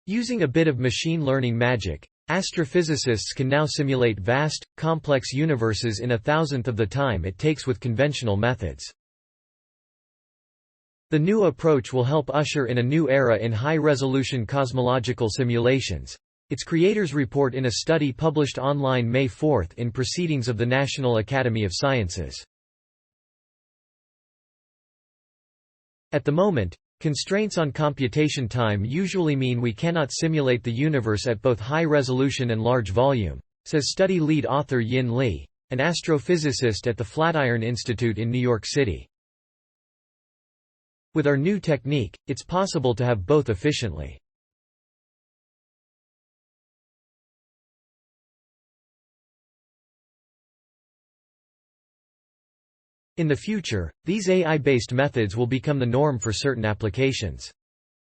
Using a bit of machine learning magic, astrophysicists can now simulate vast, complex universes in 1,000th of the time it takes with conventional methods. The new approach will help usher in a new era in high-resolution cosmological simulations. Its creators report in a study published online May 4 in Proceedings of the National Academy of Sciences. At the moment, constraints on computation time usually mean we cannot simulate the universe at both high resolution and large volume, says study lead author Yin Li, an astrophysicist at the Flatiron Institute in New York City. With our new technique, it's possible to have both efficiently. In the future, these AI-based methods will become the norm for certain applications.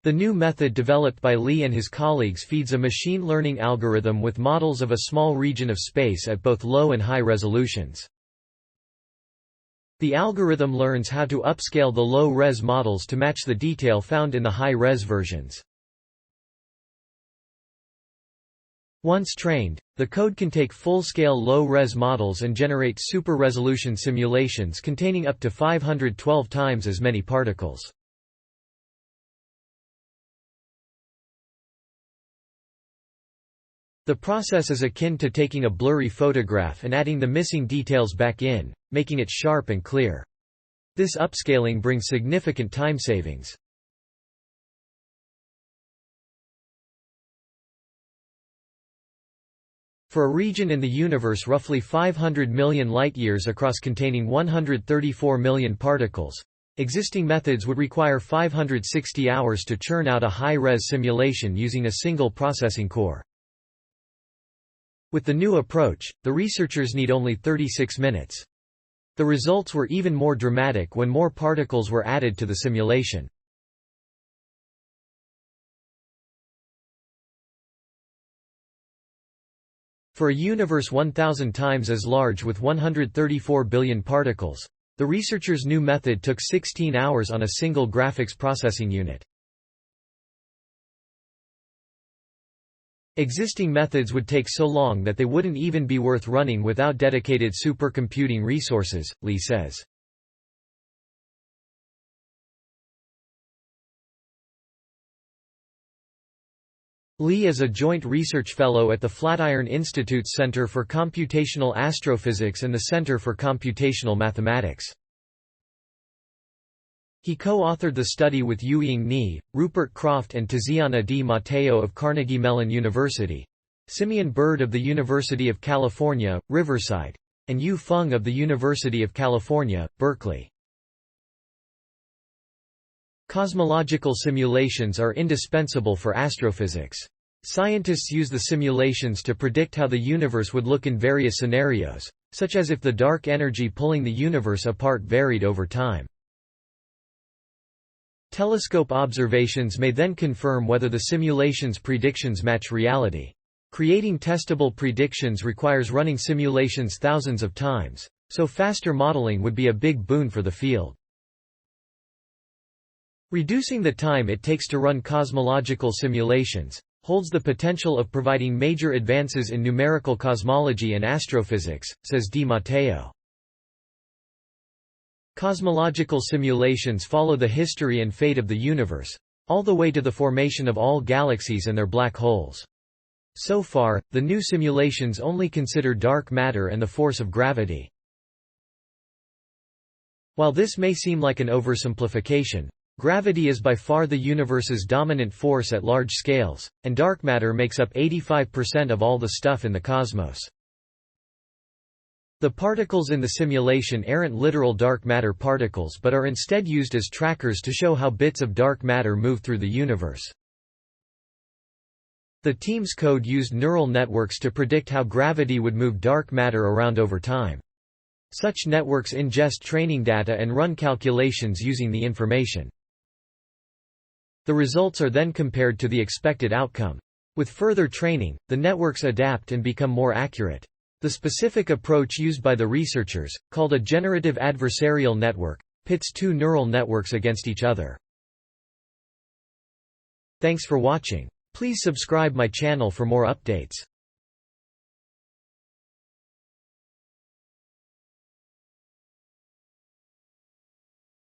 The new method developed by Li and his colleagues feeds a machine learning algorithm with models of a small region of space at both low and high resolutions. The algorithm learns how to upscale the low-res models to match the detail found in the high-res versions. Once trained, the code can take full-scale low-res models and generate super-resolution simulations containing up to 512 times as many particles. The process is akin to taking a blurry photograph and adding the missing details back in, making it sharp and clear. This upscaling brings significant time savings. For a region in the universe roughly 500 million light-years across containing 134 million particles, existing methods would require 560 hours to churn out a high-res simulation using a single processing core. With the new approach, the researchers need only 36 minutes. The results were even more dramatic when more particles were added to the simulation. For a universe 1,000 times as large with 134 billion particles, the researchers' new method took 16 hours on a single graphics processing unit. Existing methods would take so long that they wouldn't even be worth running without dedicated supercomputing resources, Li says. Li is a joint research fellow at the Flatiron Institute's Center for Computational Astrophysics and the Center for Computational Mathematics. He co-authored the study with Yueying Ni, Rupert Croft and Tiziana di Matteo of Carnegie Mellon University, Simeon Bird of the University of California, Riverside, and Yu Feng of the University of California, Berkeley. Cosmological simulations are indispensable for astrophysics. Scientists use the simulations to predict how the universe would look in various scenarios, such as if the dark energy pulling the universe apart varied over time. Telescope observations may then confirm whether the simulation's predictions match reality. Creating testable predictions requires running simulations thousands of times, so faster modeling would be a big boon for the field. Reducing the time it takes to run cosmological simulations holds the potential of providing major advances in numerical cosmology and astrophysics, says Di Matteo. Cosmological simulations follow the history and fate of the universe, all the way to the formation of all galaxies and their black holes. So far, the new simulations only consider dark matter and the force of gravity. While this may seem like an oversimplification, gravity is by far the universe's dominant force at large scales, and dark matter makes up 85% of all the stuff in the cosmos. The particles in the simulation aren't literal dark matter particles but are instead used as trackers to show how bits of dark matter move through the universe. The team's code used neural networks to predict how gravity would move dark matter around over time. Such networks ingest training data and run calculations using the information. The results are then compared to the expected outcome. With further training, the networks adapt and become more accurate. The specific approach used by the researchers, called a generative adversarial network, pits two neural networks against each other. Thanks for watching. Please subscribe my channel for more updates.